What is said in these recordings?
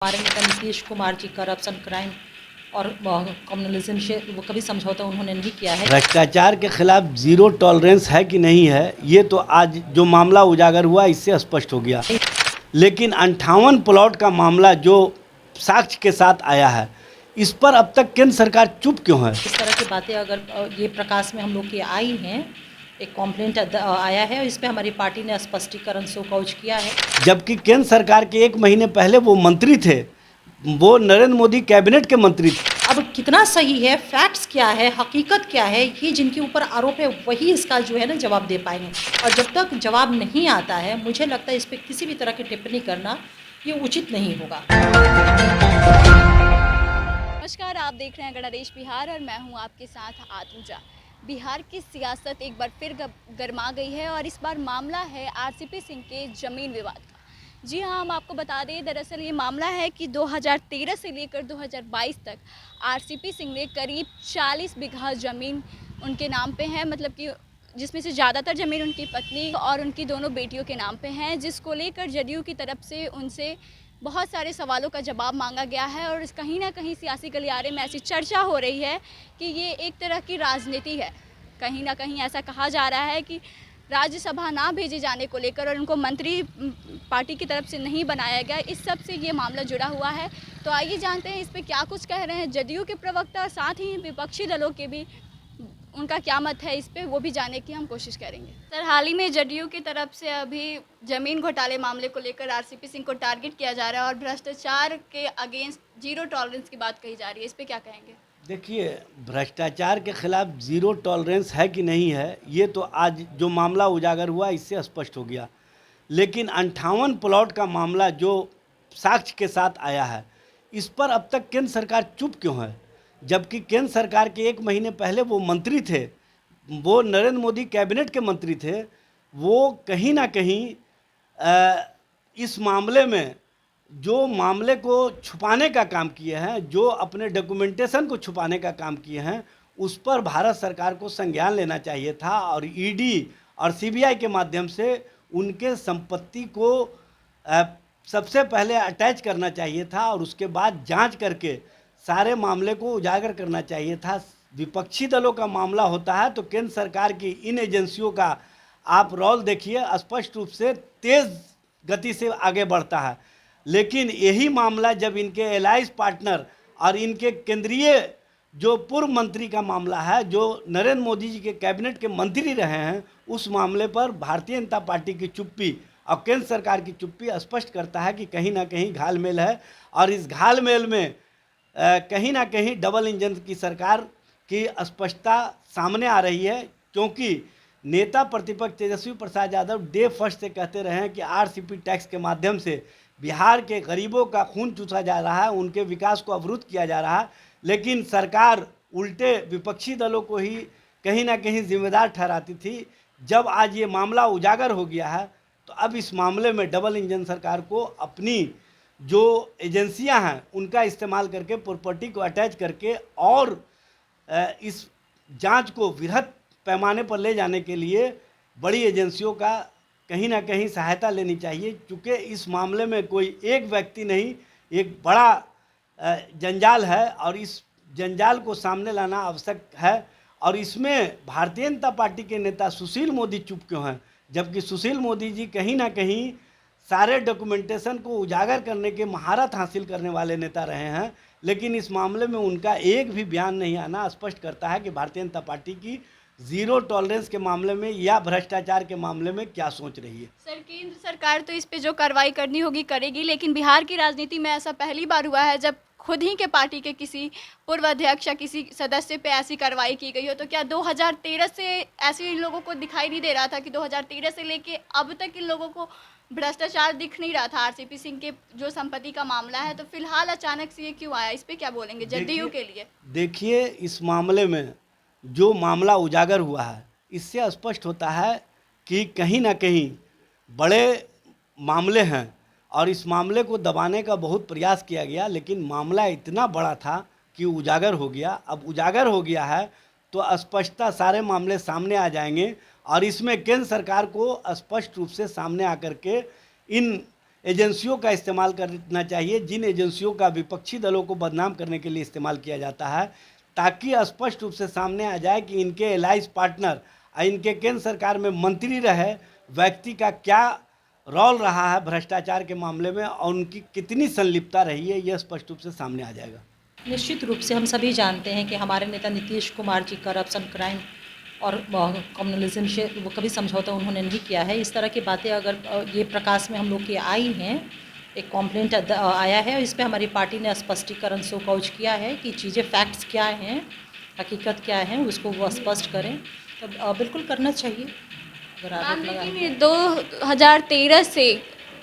हमारे नेता Nitish Kumar ji corruption, crime और कम्युनलिज्म से वो कभी समझौता उन्होंने नहीं किया है। भ्रष्टाचार के खिलाफ जीरो टॉलरेंस है कि नहीं है, ये तो आज जो मामला उजागर हुआ इससे स्पष्ट हो गया। लेकिन 58 प्लॉट का मामला जो साक्ष्य के साथ आया है, इस पर अब तक केंद्र सरकार चुप क्यों है? इस तरह की बातें अगर ये प्रकाश में हम लोग की आई हैं, एक कॉम्प्लेंट आया है और इस पे हमारी पार्टी ने स्पष्टीकरण शो कॉज किया है। जबकि केंद्र सरकार के 1 महीने पहले वो मंत्री थे, वो नरेंद्र मोदी कैबिनेट के मंत्री थे। अब कितना सही है, फैक्ट्स क्या है, हकीकत क्या है, ये जिनके ऊपर आरोप है वही इसका जो है ना जवाब दे पाएंगे। और जब तक जवाब नहीं आता है, मुझे लगता है इस पर किसी भी तरह की टिप्पणी करना ये उचित नहीं होगा। नमस्कार, आप देख रहे हैं गणराज्य बिहार और मैं हूं आपके साथ आतुजा। बिहार की सियासत एक बार फिर गरमा गई है और इस बार मामला है आरसीपी सिंह के जमीन विवाद का। जी हां, हम आपको बता दें, दरअसल ये मामला है कि 2013 से लेकर 2022 तक आरसीपी सिंह ने करीब 40 बीघा ज़मीन उनके नाम पे है, मतलब कि जिसमें से ज़्यादातर ज़मीन उनकी पत्नी और उनकी दोनों बेटियों के नाम पे हैं, जिसको लेकर जदयू की तरफ से उनसे बहुत सारे सवालों का जवाब मांगा गया है। और कहीं ना कहीं सियासी गलियारे में ऐसी चर्चा हो रही है कि ये एक तरह की राजनीति है। कहीं ना कहीं ऐसा कहा जा रहा है कि राज्यसभा ना भेजे जाने को लेकर और उनको मंत्री पार्टी की तरफ से नहीं बनाया गया, इस सब से ये मामला जुड़ा हुआ है। तो आइए जानते हैं इस पर क्या कुछ कह रहे हैं जदयू के प्रवक्ता, साथ ही विपक्षी दलों के भी उनका क्या मत है इस पे, वो भी जानने की हम कोशिश करेंगे। सर, हाल ही में जदयू की तरफ से अभी जमीन घोटाले मामले को लेकर आरसीपी सिंह को टारगेट किया जा रहा है और भ्रष्टाचार के अगेंस्ट जीरो टॉलरेंस की बात कही जा रही है, इस पे क्या कहेंगे? देखिए, भ्रष्टाचार के खिलाफ जीरो टॉलरेंस है कि नहीं है, ये तो आज जो मामला उजागर हुआ इससे स्पष्ट हो गया। लेकिन 58 प्लॉट का मामला जो साक्ष्य के साथ आया है, इस पर अब तक केंद्र सरकार चुप क्यों है? जबकि केंद्र सरकार के 1 महीने पहले वो मंत्री थे, वो नरेंद्र मोदी कैबिनेट के मंत्री थे, वो कहीं ना कहीं इस मामले में जो मामले को छुपाने का काम किए हैं, जो अपने डॉक्यूमेंटेशन को छुपाने का काम किए हैं, उस पर भारत सरकार को संज्ञान लेना चाहिए था और ईडी और सीबीआई के माध्यम से उनके संपत्ति को सबसे पहले अटैच करना चाहिए था और उसके बाद जांच करके सारे मामले को उजागर करना चाहिए था। विपक्षी दलों का मामला होता है तो केंद्र सरकार की इन एजेंसियों का आप रोल देखिए, स्पष्ट रूप से तेज़ गति से आगे बढ़ता है। लेकिन यही मामला जब इनके एलाइज पार्टनर और इनके केंद्रीय जो पूर्व मंत्री का मामला है, जो नरेंद्र मोदी जी के कैबिनेट के मंत्री रहे हैं, उस मामले पर भारतीय जनता पार्टी की चुप्पी और केंद्र सरकार की चुप्पी स्पष्ट करता है कि कहीं ना कहीं घालमेल है। और इस घालमेल में कहीं ना कहीं डबल इंजन की सरकार की स्पष्टता सामने आ रही है, क्योंकि नेता प्रतिपक्ष तेजस्वी प्रसाद यादव डे फर्स्ट से कहते रहे हैं कि आरसीपी टैक्स के माध्यम से बिहार के गरीबों का खून चूसा जा रहा है, उनके विकास को अवरुद्ध किया जा रहा है। लेकिन सरकार उल्टे विपक्षी दलों को ही कहीं ना कहीं जिम्मेदार ठहराती थी। जब आज ये मामला उजागर हो गया है तो अब इस मामले में डबल इंजन सरकार को अपनी जो एजेंसियां हैं उनका इस्तेमाल करके प्रॉपर्टी को अटैच करके और इस जांच को वृहद पैमाने पर ले जाने के लिए बड़ी एजेंसियों का कहीं ना कहीं सहायता लेनी चाहिए, क्योंकि इस मामले में कोई एक व्यक्ति नहीं, एक बड़ा जंजाल है और इस जंजाल को सामने लाना आवश्यक है। और इसमें भारतीय जनता पार्टी के नेता सुशील मोदी चुप क्यों हैं? जबकि सुशील मोदी जी कहीं ना कहीं सारे डॉक्यूमेंटेशन को उजागर करने के महारत हासिल करने वाले नेता रहे हैं, लेकिन इस मामले में उनका एक भी बयान नहीं आना स्पष्ट करता है कि भारतीय जनता पार्टी की जीरो टॉलरेंस के मामले में या भ्रष्टाचार के मामले में क्या सोच रही है। सर, केंद्र सरकार तो इस पे जो कार्रवाई करनी होगी करेगी, लेकिन बिहार की राजनीति में ऐसा पहली बार हुआ है जब खुद ही के पार्टी के किसी पूर्व अध्यक्ष या किसी सदस्य पे ऐसी कार्रवाई की गई हो। तो क्या 2013 से ऐसे इन लोगों को दिखाई नहीं दे रहा था कि 2013 से लेके अब तक इन लोगों को भ्रष्टाचार दिख नहीं रहा था? आरसीपी सिंह के जो संपत्ति का मामला है, तो फिलहाल अचानक से ये क्यों आया, इस पे क्या बोलेंगे जदयू के लिए? देखिए, इस मामले में जो मामला उजागर हुआ है इससे स्पष्ट होता है कि कहीं ना कहीं बड़े मामले हैं और इस मामले को दबाने का बहुत प्रयास किया गया, लेकिन मामला इतना बड़ा था कि उजागर हो गया। अब उजागर हो गया है तो स्पष्टता सारे मामले सामने आ जाएंगे और इसमें केंद्र सरकार को स्पष्ट रूप से सामने आकर के इन एजेंसियों का इस्तेमाल करना चाहिए, जिन एजेंसियों का विपक्षी दलों को बदनाम करने के लिए इस्तेमाल किया जाता है, ताकि स्पष्ट रूप से सामने आ जाए कि इनके एलाइज पार्टनर इनके केंद्र सरकार में मंत्री रहे व्यक्ति का क्या रोल रहा है भ्रष्टाचार के मामले में और उनकी कितनी संलिप्तता रही है, यह स्पष्ट रूप से सामने आ जाएगा। निश्चित रूप से हम सभी जानते हैं कि हमारे नेता नीतीश कुमार जी करप्शन, क्राइम और कम्युनलिज्म से वो कभी समझौता उन्होंने नहीं किया है। इस तरह की बातें अगर ये प्रकाश में हम लोग की आई हैं, एक कॉम्प्लेंट आया है, इस पे हमारी पार्टी ने स्पष्टीकरण शो कॉज किया है कि चीज़ें फैक्ट्स क्या हैं, हकीकत क्या है, उसको वो स्पष्ट करें। तो बिल्कुल करना चाहिए अगर आरोप लगा है। लेकिन 2013 से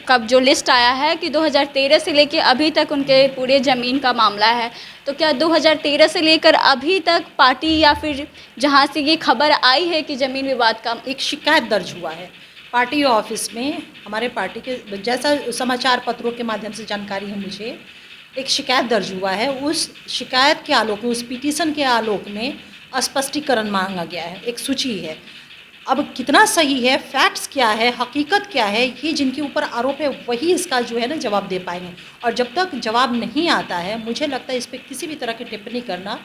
कब जो लिस्ट आया है कि 2013 से लेके अभी तक उनके पूरे ज़मीन का मामला है, तो क्या 2013 से लेकर अभी तक पार्टी या फिर जहां से ये खबर आई है कि ज़मीन विवाद का एक शिकायत दर्ज हुआ है पार्टी ऑफिस में, हमारे पार्टी के जैसा समाचार पत्रों के माध्यम से जानकारी है मुझे, एक शिकायत दर्ज हुआ है। उस शिकायत के आलोक में, उस पिटीशन के आलोक में स्पष्टीकरण मांगा गया है, एक सूची है। अब कितना सही है, फैक्ट्स क्या है, हकीकत क्या है, ये जिनके ऊपर आरोप है वही इसका जो है ना जवाब दे पाएंगे। और जब तक जवाब नहीं आता है, मुझे लगता है इस पर किसी भी तरह की टिप्पणी करना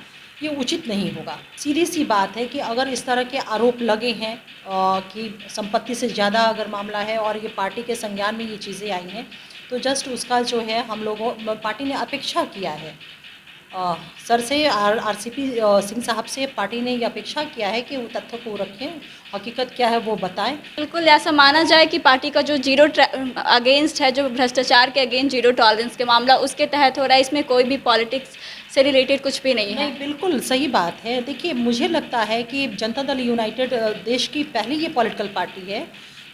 ये उचित नहीं होगा। सीधी सी बात है कि अगर इस तरह के आरोप लगे हैं कि संपत्ति से ज़्यादा अगर मामला है और ये पार्टी के संज्ञान में ये चीज़ें आई हैं, तो जस्ट उसका जो है हम लोगों पार्टी ने अपेक्षा किया है सर से, आरसीपी सिंह साहब से पार्टी ने ये अपेक्षा किया है कि वो तथ्य को रखें, हकीकत क्या है वो बताएं। बिल्कुल ऐसा माना जाए कि पार्टी का जो अगेंस्ट है, जो भ्रष्टाचार के अगेंस्ट जीरो टॉलरेंस के मामला उसके तहत हो रहा है, इसमें कोई भी पॉलिटिक्स से रिलेटेड कुछ भी नहीं है। नहीं, बिल्कुल सही बात है। देखिए, मुझे लगता है कि जनता दल यूनाइटेड देश की पहली ये पॉलिटिकल पार्टी है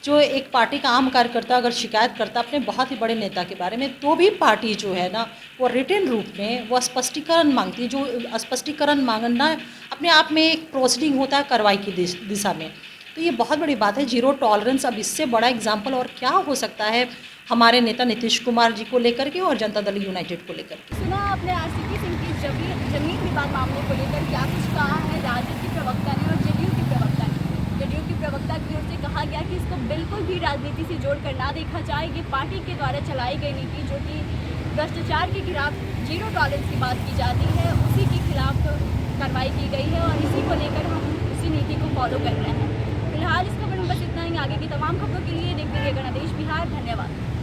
जो एक पार्टी का आम कार्यकर्ता अगर शिकायत करता अपने बहुत ही बड़े नेता के बारे में, तो भी पार्टी जो है ना वो रिटन रूप में वो स्पष्टीकरण मांगती है। जो स्पष्टीकरण मांगना अपने आप में एक प्रोसीडिंग होता है कार्रवाई की दिशा में, तो ये बहुत बड़ी बात है। जीरो टॉलरेंस, अब इससे बड़ा एग्जाम्पल और क्या हो सकता है हमारे नेता नीतीश कुमार जी को लेकर के और जनता दल यूनाइटेड को लेकर के। सुना आपने आरसीपी सिंह की जमीन विवाद मामले को लेकर क्या कुछ कहा है राजनीतिक प्रवक्ता ने और जेडीयू के प्रवक्ता ने। जेडीयू के प्रवक्ता की ओर से कहा गया कि इसको बिल्कुल भी राजनीति से जोड़कर ना देखा जाए, ये पार्टी के द्वारा चलाई गई नीति जो कि भ्रष्टाचार के खिलाफ जीरो टॉलरेंस की बात की जाती है, उसी के खिलाफ कार्रवाई की गई है और इसी को लेकर हम उसी नीति को फॉलो कर रहे हैं। फिलहाल इस खबर में बस इतना ही। आगे की तमाम खबरों के लिए देखते रहिए गणदेश बिहार। धन्यवाद।